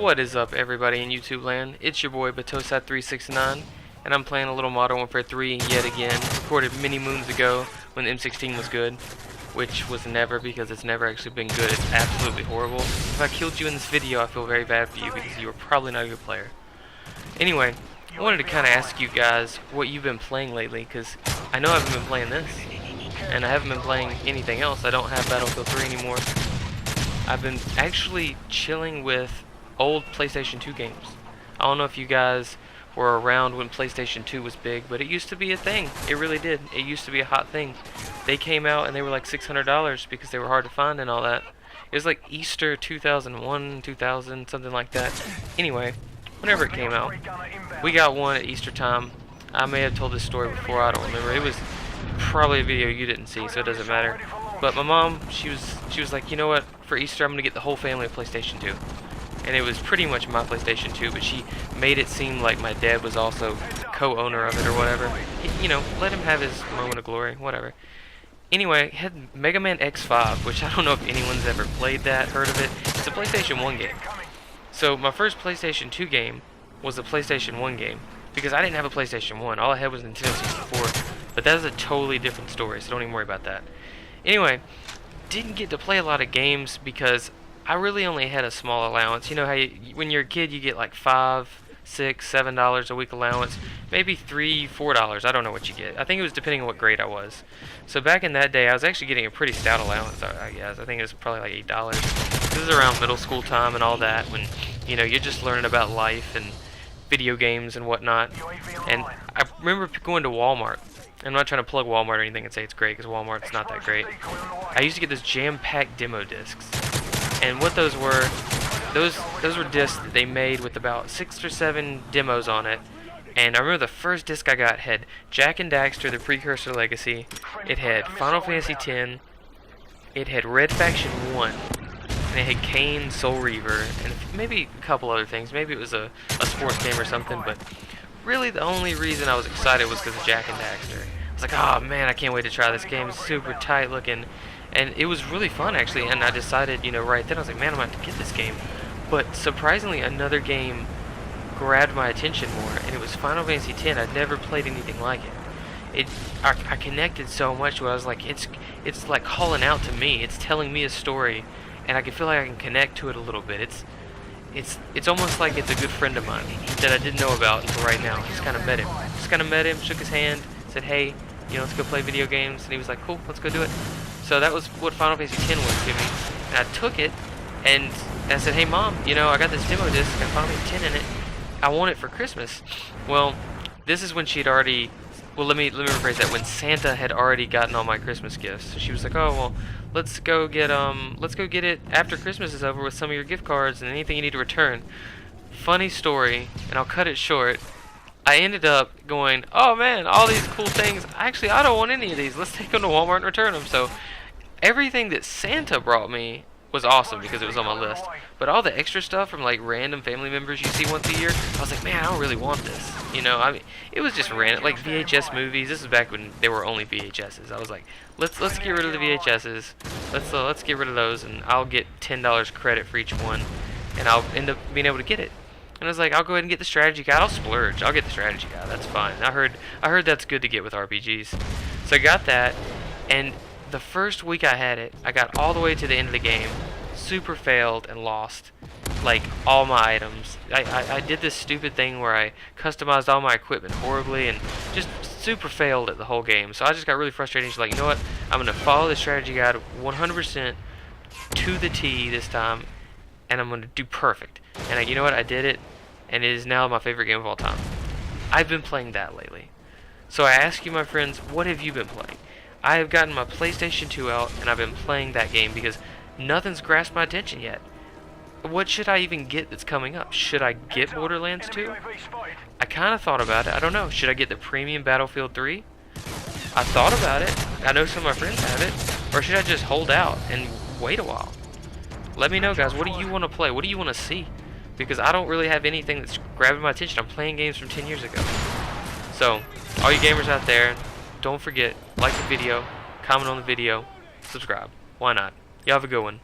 What is up, everybody in YouTube land? It's your boy Batosat369, and I'm playing a little Modern Warfare 3 yet again. Recorded many moons ago when the M16 was good, which was never, because it's never actually been good. It's absolutely horrible. If I killed you in this video, I feel very bad for you because you were probably not a good player. Anyway, I wanted to kind of ask you guys what you've been playing lately, because I know I haven't been playing this, and I haven't been playing anything else. I don't have Battlefield 3 anymore. I've been actually chilling with old PlayStation 2 games. I don't know if you guys were around when PlayStation 2 was big, but it used to be a thing. It really did. It used to be a hot thing. They came out and they were like $600 because they were hard to find and all that. It was like Easter 2001, 2000, something like that. Anyway, whenever it came out, we got one at Easter time. I may have told this story before, I don't remember. It was probably a video you didn't see, so it doesn't matter. But my mom, she was like, you know what, for Easter I'm going to get the whole family a PlayStation 2. And it was pretty much my PlayStation 2, but she made it seem like my dad was also co-owner of it or whatever. You know, let him have his moment of glory, whatever. Anyway, it had Mega Man X5, which I don't know if anyone's ever played that, heard of it. It's a PlayStation 1 game. So my first PlayStation 2 game was a PlayStation 1 game, because I didn't have a PlayStation 1. All I had was Nintendo 64. But that is a totally different story, so don't even worry about that. Anyway, didn't get to play a lot of games because I really only had a small allowance. You know how when you're a kid you get like $5, $6, $7 a week allowance, maybe $3, $4. I don't know what you get. I think it was depending on what grade I was. So back in that day, I was actually getting a pretty stout allowance. I guess I think it was probably like $8. This is around middle school time and all that, when you know you're just learning about life and video games and whatnot. And I remember going to Walmart. I'm not trying to plug Walmart or anything and say it's great, because Walmart's not that great. I used to get those jam-packed demo discs. And what those were, those were discs that they made with about 6 or 7 demos on it. And I remember the first disc I got had Jak and Daxter, the Precursor Legacy. It had Final Fantasy X. It had Red Faction 1. And it had Kane, Soul Reaver, and maybe a couple other things. Maybe it was a sports game or something, but really the only reason I was excited was because of Jak and Daxter. I was like, oh man, I can't wait to try this game. It's super tight looking. And it was really fun, actually, and I decided, you know, right then, I was like, man, I'm going to have to get this game. But surprisingly, another game grabbed my attention more, and it was Final Fantasy X. I'd never played anything like it. I connected so much where I was like, it's like calling out to me. It's telling me a story, and I can feel like I can connect to it a little bit. It's almost like it's a good friend of mine that I didn't know about until right now. Just kind of met him. Shook his hand, said, hey, you know, let's go play video games. And he was like, cool, let's go do it. So that was what Final Fantasy X was to me. And I took it, and I said, hey mom, you know, I got this demo disc, got Final Fantasy X in it. I want it for Christmas. Well, this is when she'd already, well, let me rephrase that, when Santa had already gotten all my Christmas gifts. So she was like, oh, well, let's go get it after Christmas is over with some of your gift cards and anything you need to return. Funny story, and I'll cut it short. I ended up going, oh man, all these cool things, actually I don't want any of these, let's take them to Walmart and return them. So everything that Santa brought me was awesome because it was on my list, but all the extra stuff from like random family members you see once a year, I was like, man, I don't really want this, you know. I mean, it was just random, like VHS movies. This is back when there were only VHSs. I was like, let's get rid of the VHSs, let's get rid of those, and I'll get $10 credit for each one, and I'll end up being able to get it. And I was like, I'll go ahead and get the strategy guide. I'll splurge. I'll get the strategy guide. That's fine. I heard that's good to get with RPGs. So I got that, and the first week I had it, I got all the way to the end of the game, super failed and lost, like, all my items. I did this stupid thing where I customized all my equipment horribly and just super failed at the whole game. So I just got really frustrated. She's like, you know what? I'm going to follow the strategy guide 100% to the T this time, and I'm going to do perfect. And you know what? I did it, and it is now my favorite game of all time. I've been playing that lately. So I ask you, my friends, what have you been playing? I have gotten my PlayStation 2 out, and I've been playing that game because nothing's grasped my attention yet. What should I even get that's coming up? Should I get Borderlands 2? I kind of thought about it. I don't know. Should I get the premium Battlefield 3? I thought about it. I know some of my friends have it. Or should I just hold out and wait a while? Let me know, guys. What do you want to play? What do you want to see? Because I don't really have anything that's grabbing my attention. I'm playing games from 10 years ago. So, all you gamers out there, don't forget, like the video, comment on the video, subscribe. Why not? Y'all have a good one.